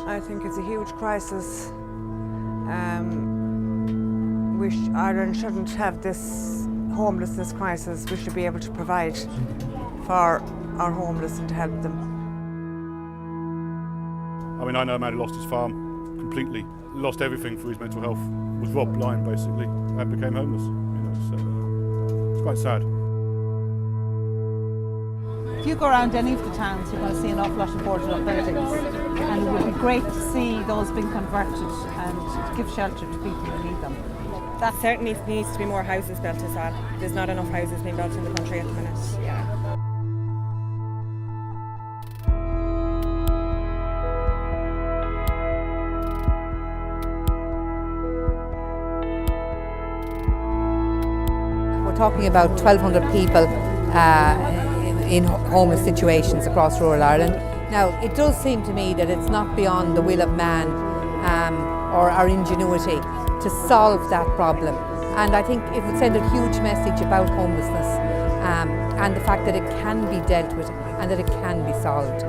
I think it's a huge crisis. Ireland shouldn't have this homelessness crisis. We should be able to provide for our homeless and to help them. I mean, I know a man who lost his farm completely, lost everything for his mental health, was robbed blind basically, and became homeless. So it's quite sad. If you go around any of the towns, you're going to see an awful lot of boarded up buildings, and it would be great to see those being converted and to give shelter to people who need them. That certainly needs to be more houses built as well. There's not enough houses being built in the country at the minute. Yeah. We're talking about 1,200 people in homeless situations across rural Ireland. Now, it does seem to me that it's not beyond the will of man or our ingenuity to solve that problem. And I think it would send a huge message about homelessness and the fact that it can be dealt with and that it can be solved.